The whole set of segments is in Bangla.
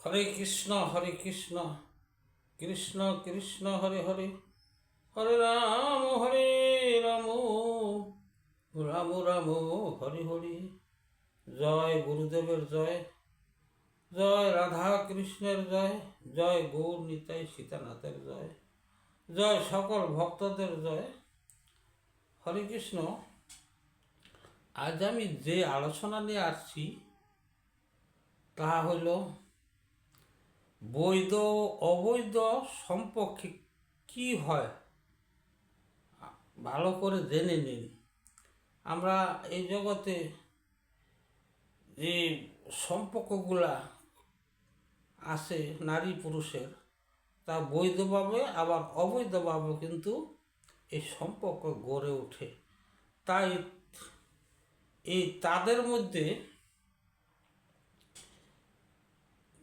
হরে কৃষ্ণ কৃষ্ণ কৃষ্ণ হরে হরে, হরে রাম রাম রাম হরে হরে। জয় গুরুদেবের জয়, জয় রাধা কৃষ্ণের জয়, জয় গৌর নিতাই সীতানাথের জয়, জয় সকল ভক্তদের জয়। হরে কৃষ্ণ। আজ আমি যে আলোচনা নিয়ে আসছি তা হল বৈধ অবৈধ সম্পর্কে কি হয় ভালো করে জেনে নিন। আমরা এই জগতে যে সম্পর্কগুলা আছে নারী পুরুষের, তা বৈধভাবে আবার অবৈধভাবে কিন্তু এই সম্পর্ক গড়ে ওঠে। তাই এই তাদের মধ্যে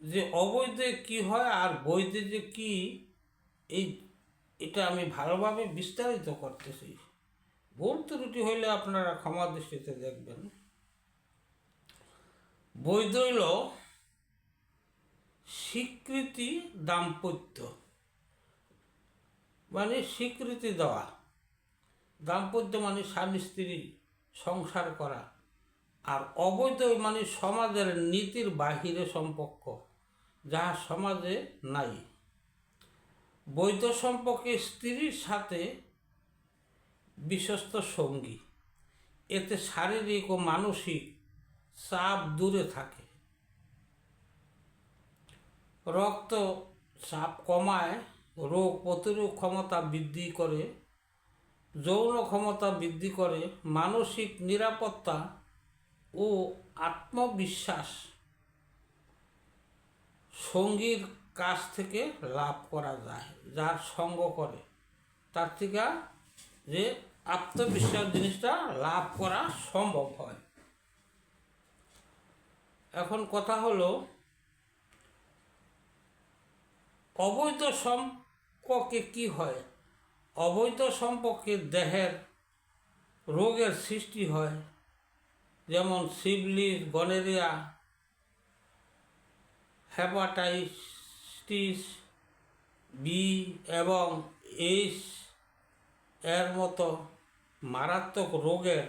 যে অবৈধে কি হয় আর বৈধে যে কি, এটা আমি ভালোভাবে বিস্তারিত করতেছি। ভুল ত্রুটি হইলে আপনারা ক্ষমা দৃষ্টিতে দেখবেন। বৈধ হইল স্বীকৃতি দাম্পত্য, মানে স্বীকৃতি দেওয়া। দাম্পত্য মানে স্বামী স্ত্রী সংসার করা। আর অবৈধ মানে সমাজের নীতির বাহিরে সম্পর্ক, যাহা সমাজে নাই। বৈধ সম্পর্কে স্ত্রীর সাথে বিশ্বস্ত সঙ্গী, এতে শারীরিক ও মানসিক চাপ দূরে থাকে, রক্ত চাপ কমায়, রোগ প্রতিরোধ ক্ষমতা বৃদ্ধি করে, যৌন ক্ষমতা বৃদ্ধি করে, মানসিক নিরাপত্তা ও আত্মবিশ্বাস সঙ্গীর কাছ থেকে লাভ করা যায়। যার সঙ্গ করে তার থেকে যে আত্মবিশ্বাস জিনিসটা লাভ করা সম্ভব হয়। এখন কথা হলো, অবৈধ সম্পর্কে কি হয়। অবৈধ সম্পর্কে দেহের রোগের সৃষ্টি হয়, যেমন সিফিলিস, গনোরিয়া, হেপাটাইটিস বি এবং এইডস এর মতো মারাত্মক রোগের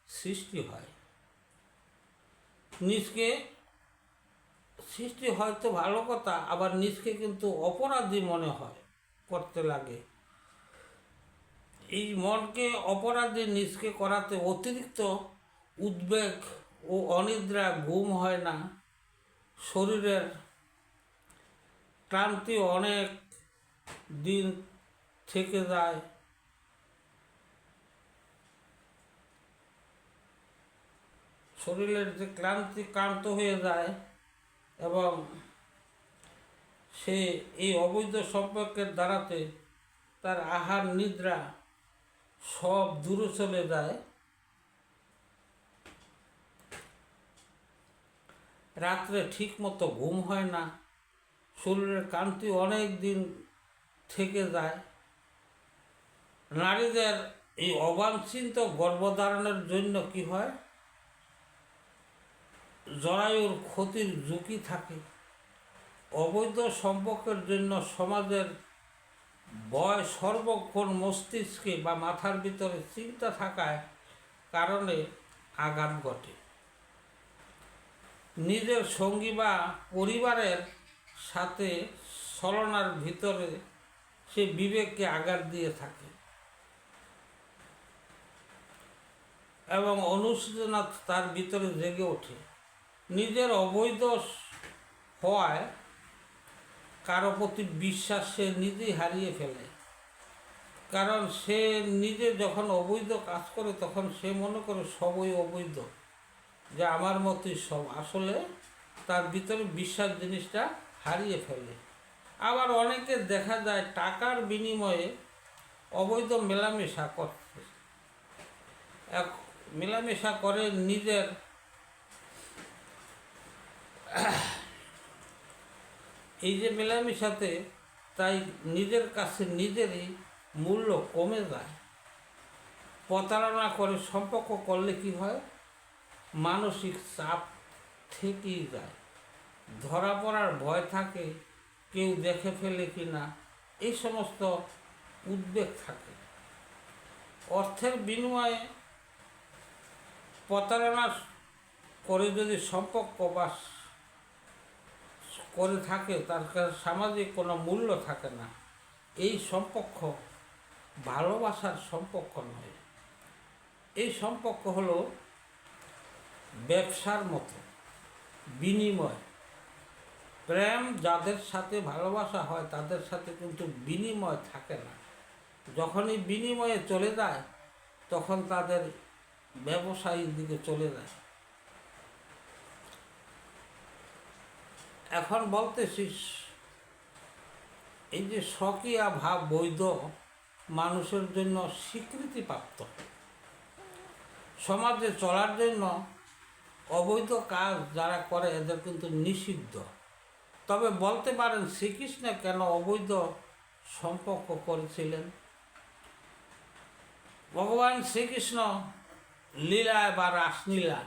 সৃষ্টি হয়। নিজকে সৃষ্টি হয়তো ভালো কথা, আবার নিজকে কিন্তু অপরাধী মনে হয়, করতে লাগে। এই মনকে অপরাধী নিজকে করাতে অতিরিক্ত উদ্বেগ ও অনিদ্রা, ঘুম হয় না, শরীরের ক্লান্তি অনেক দিন থেকে যায়, শরীরের যে ক্লান্ত হয়ে যায়, এবং সে এই অবৈধ সম্পর্কের দ্বারাতে তার আহার নিদ্রা সব দূরে চলে যায়। রাত্রে ঠিক মতো ঘুম হয় না, শরীরের ক্লান্তি অনেক দিন থেকে যায়। নারীদের এই অবাঞ্ছিত গর্ভধারণের জন্য কি হয়, জরায়ুর ক্ষতির ঝুঁকি থাকে। অবৈধ সম্পর্কের জন্য সমাজের ভয় সর্বক্ষণ মস্তিষ্কে বা মাথার ভিতরে চিন্তা থাকায় কারণে আঘাত ঘটে। নিজের সঙ্গী বা পরিবারের সাথে ছলনার ভিতরে সে বিবেককে আঘাত দিয়ে থাকে এবং অনুশোচনা তার ভিতরে জেগে ওঠে। নিজের অবৈধ হওয়ায় কারো প্রতি বিশ্বাস সে নিজেই হারিয়ে ফেলে। কারণ সে নিজে যখন অবৈধ কাজ করে তখন সে মনে করে সবই অবৈধ, যে আমার মতোই সব। আসলে তার ভিতরে বিশ্বাস জিনিসটা হারিয়ে ফেলে। আবার অনেকে দেখা যায় টাকার বিনিময়ে অবৈধ মেলামেশা করতে, মেলামেশা করে নিজের এই যে মেলামেশাতে, তাই নিজের কাছে নিজেরই মূল্য কমে যায়। প্রতারণা করে সম্পর্ক করলে কি হয়, মানসিক চাপ থেকেই যায়। ধরা পড়ার ভয় থাকে, কেউ দেখে ফেলে কি না, এই সমস্ত উদ্বেগ থাকে। অর্থের বিনিময়ে প্রতারণা করে যদি সম্পর্ক বাস করে থাকে, তার সামাজিক কোনো মূল্য থাকে না। এই সম্পর্ক ভালোবাসার সম্পর্ক নয়। এই সম্পর্ক হলো ব্যবসার মতো, বিনিময়। প্রেম যাদের সাথে ভালোবাসা হয় তাদের সাথে কিন্তু বিনিময় থাকে না। যখনই বিনিময়ে চলে যায় তখন তাদের ব্যবসায়ীর দিকে চলে যায়। এখন বলতেছিস এই যে স্বকীয়া ভাব বৈধ মানুষের জন্য স্বীকৃতিপ্রাপ্ত, সমাজে চলার জন্য অবৈধ কাজ যারা করে এদের কিন্তু নিষিদ্ধ। তবে বলতে পারেন শ্রীকৃষ্ণ কেন অবৈধ সম্পর্ক করেছিলেন? ভগবান শ্রীকৃষ্ণ লীলায় বা রাসলীলা,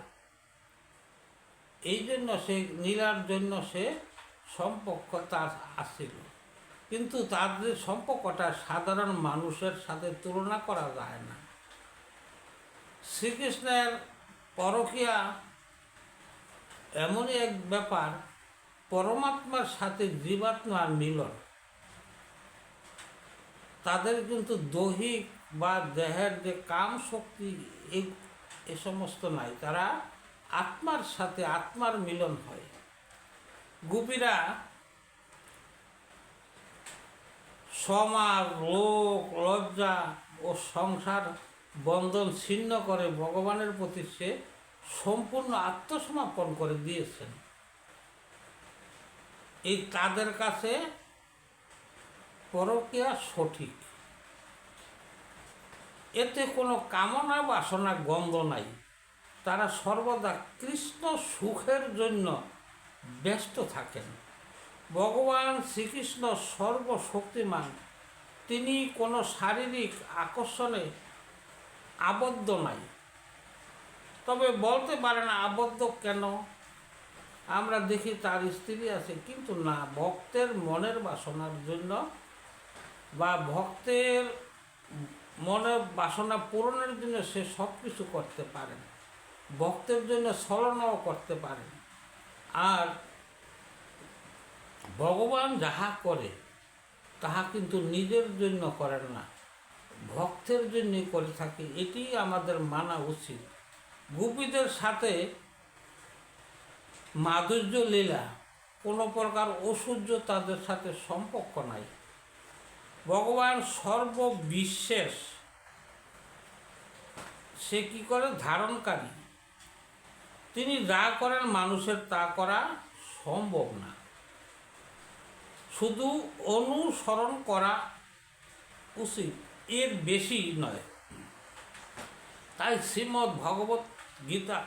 এই জন্য সে লীলার জন্য সে সম্পর্ক তার আসছিল, কিন্তু তার যে সম্পর্কটা সাধারণ মানুষের সাথে তুলনা করা যায় না। শ্রীকৃষ্ণের পরকীয়া এমনই এক ব্যাপার, পরমাত্মার সাথে জীবাত্মার মিলন। তাদের কিন্তু দৈহিক বা দেহের যে কাম শক্তি এ সমস্ত নাই, তারা আত্মার সাথে আত্মার মিলন হয়। গোপীরা সমাজ, লোক, লজ্জা ও সংসার বন্ধন ছিন্ন করে ভগবানের প্রতি সে সম্পূর্ণ আত্মসমর্পণ করে দিয়েছেন। এই তাদের কাছে পরকীয়া সঠিক, এতে কোনো কামনা বাসনা গন্ধ নাই। তারা সর্বদা কৃষ্ণ সুখের জন্য ব্যস্ত থাকেন। ভগবান শ্রীকৃষ্ণ সর্বশক্তিমান, তিনি কোনো শারীরিক আকর্ষণে আবদ্ধ নাই। তবে বলতে পারেন আবদ্ধ কেন? আমরা দেখি তার স্ত্রী আছে, কিন্তু না, ভক্তের মনের বাসনার জন্য বা ভক্তের মনের বাসনা পূরণের জন্য সে সব কিছু করতে পারেন, ভক্তের জন্য ছলনাও করতে পারেন। আর ভগবান যাহা করে তাহা কিন্তু নিজের জন্য করেন না, ভক্তের জন্যই করে থাকে। এটি আমাদের মানা উচিত। গোপীদের সাথে মাধুর্য লীলা, কোনো প্রকার ঐশ্বর্য তাদের সাথে সম্পর্ক নাই। ভগবান সর্ববিশেষ, সে কি করে ধারণকারী, তিনি যা করেন মানুষের তা করা সম্ভব না, শুধু অনুসরণ করা উচিত, এর বেশি নয়। তাই শ্রীমদ্ ভগবত গীতা,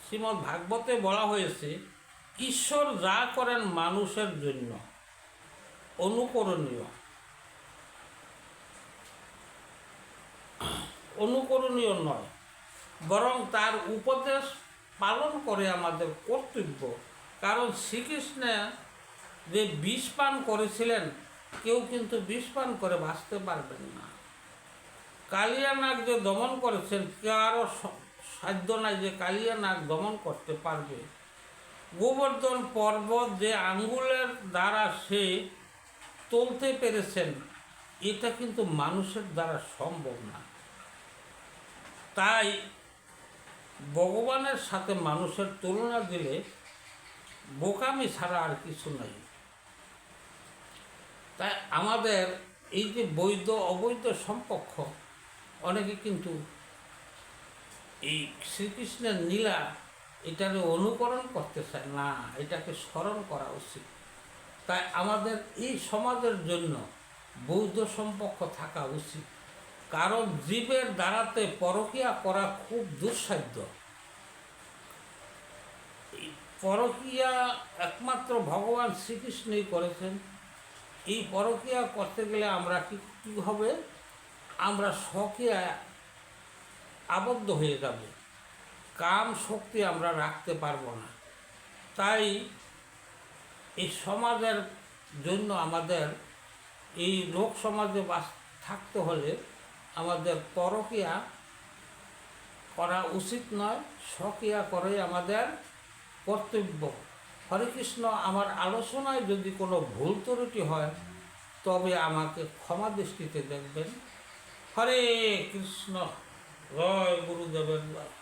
শ্রীমদ্ ভাগবতে বলা হয়েছে, ঈশ্বর যা করেন মানুষের জন্য অনুকরণীয় নয়, বরং তার উপদেশ পালন করে আমাদের কর্তব্য। কারণ শ্রীকৃষ্ণ যে বিষ পান করেছিলেন, কেউ কিন্তু বিষ পান করে বাঁচতে পারবেন না। কালিয়া নাগ যে দমন করেছেন, কারো সাধ্য নাই যে কালিয়া নাগ দমন করতে পারবে। গোবর্ধন পর্বত যে আঙ্গুলের দ্বারা সে তুলতে পেরেছেন, এটা কিন্তু মানুষের দ্বারা সম্ভব না। তাই ভগবানের সাথে মানুষের তুলনা দিলে বোকামি ছাড়া আর কিছু নাই। তাই আমাদের এই যে বৈধ অবৈধ সম্পর্ক, অনেকে কিন্তু এই শ্রীকৃষ্ণের লীলা এটাকে অনুকরণ করতে চায় না, এটাকে স্মরণ করা উচিত। তাই আমাদের এই সমাজের জন্য বৈধ সম্পর্ক থাকা উচিত। কারণ জীবের দ্বারাতে পরকীয়া করা খুব দুঃসাধ্য। পরকীয়া একমাত্র ভগবান শ্রীকৃষ্ণই করেছেন। এই পরকীয়া করতে গেলে আমরা কী হবে? আমরা স্বকীয়া আবদ্ধ হয়ে যাব, কাম শক্তি আমরা রাখতে পারবো না। তাই এই সমাজের জন্য আমাদের এই লোক সমাজে থাকতে হলে আমাদের পরকীয়া করা উচিত নয়, স্বকীয়া করাই আমাদের কর্তব্য। হরে কৃষ্ণ, আমার আলোচনায় যদি কোনো ভুল ত্রুটি হয় তবে আমাকে ক্ষমা দৃষ্টিতে দেখবেন। হরে কৃষ্ণ, জয় গুরুদেবের জয়।